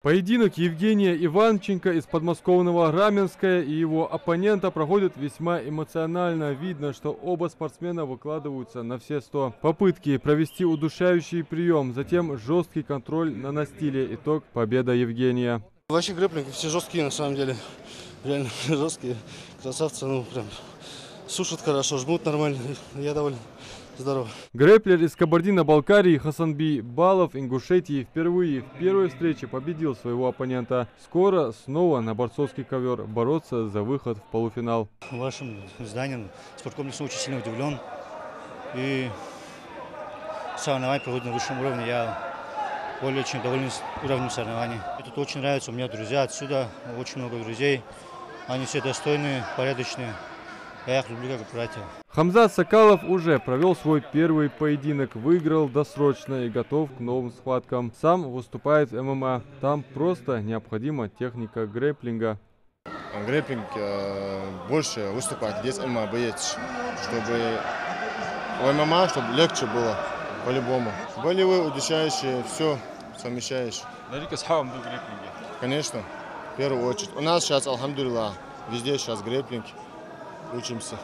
Поединок Евгения Иванченко из подмосковного Раменска и его оппонента проходит весьма эмоционально. Видно, что оба спортсмена выкладываются на все 100. Попытки провести удушающий прием, затем жесткий контроль на настиле. Итог – победа Евгения. Вообще грэпплинги все жесткие на самом деле. Реально жесткие. Красавцы, ну прям сушат хорошо, жмут нормально. Я доволен. Здорово. Грэпплер из Кабардино-Балкарии Хасанби Балов Ингушетии впервые в первой встрече победил своего оппонента. Скоро снова на борцовский ковер бороться за выход в полуфинал. Вашим изданием спорткомплекс очень сильно удивлен. И соревнования проходят на высшем уровне. Я более чем доволен уровнем соревнований. Мне тут очень нравится, у меня друзья отсюда, очень много друзей. Они все достойные, порядочные. Я их люблю как братья. Хамзат Сакалов уже провел свой первый поединок, выиграл досрочно и готов к новым схваткам. Сам выступает в ММА. Там просто необходима техника грэпплинга. Грэпплинг больше выступать, здесь ММА боец, чтобы в ММА, чтобы легче было по-любому. Болевые, удушающие, все совмещаешь. Конечно, в первую очередь. У нас сейчас, алхамдулилlah, везде сейчас грэпплинг. Учимся.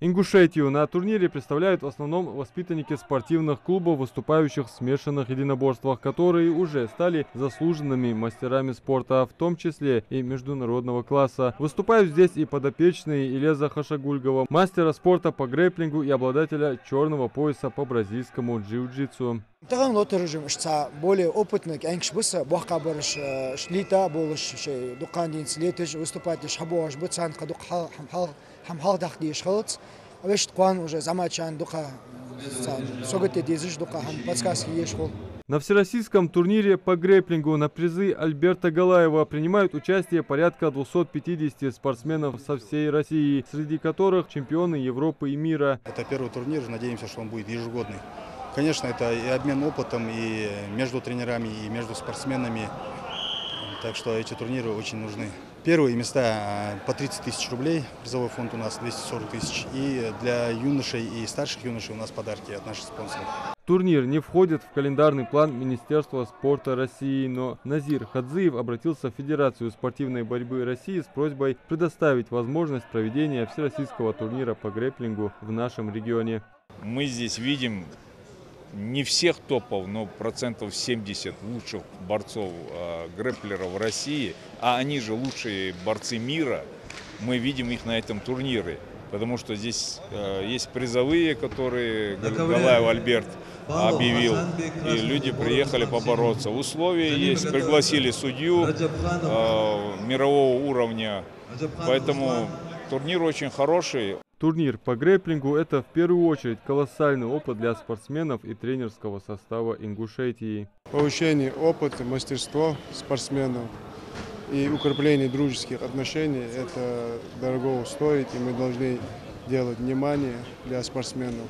Ингушетию на турнире представляют в основном воспитанники спортивных клубов, выступающих в смешанных единоборствах, которые уже стали заслуженными мастерами спорта, в том числе и международного класса. Выступают здесь и подопечные Илеза Хашагульгова, мастера спорта по грэпплингу и обладателя черного пояса по бразильскому джиу-джитсу. более опытный, шлита, выступать на всероссийском турнире по грэпплингу на призы Альберта Галаева принимают участие порядка 250 спортсменов со всей России, среди которых чемпионы Европы и мира. Это первый турнир, надеемся, что он будет ежегодный. Конечно, это и обмен опытом и между тренерами, и между спортсменами. Так что эти турниры очень нужны. Первые места по 30 тысяч рублей, призовой фонд у нас 240 тысяч. И для юношей и старших юношей у нас подарки от наших спонсоров. Турнир не входит в календарный план Министерства спорта России, но Назир Хадзиев обратился в Федерацию спортивной борьбы России с просьбой предоставить возможность проведения всероссийского турнира по грэпплингу в нашем регионе. Мы здесь видим не всех топов, но процентов 70 лучших борцов грэпплеров в России, а они же лучшие борцы мира. Мы видим их на этом турнире, потому что здесь есть призовые, которые Галаев Альберт объявил, и люди приехали побороться. Условия есть, пригласили судью мирового уровня, поэтому турнир очень хороший. Турнир по грэпплингу – это в первую очередь колоссальный опыт для спортсменов и тренерского состава Ингушетии. Повышение опыта, мастерства спортсменов и укрепление дружеских отношений – это дорого стоит, и мы должны делать внимание для спортсменов.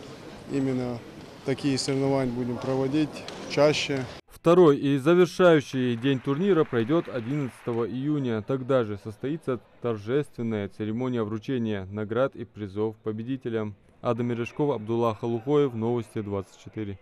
Именно такие соревнования будем проводить чаще. Второй и завершающий день турнира пройдет 11 июня. Тогда же состоится торжественная церемония вручения наград и призов победителям. Адам Мережков, Абдулла Халухоев, Новости 24.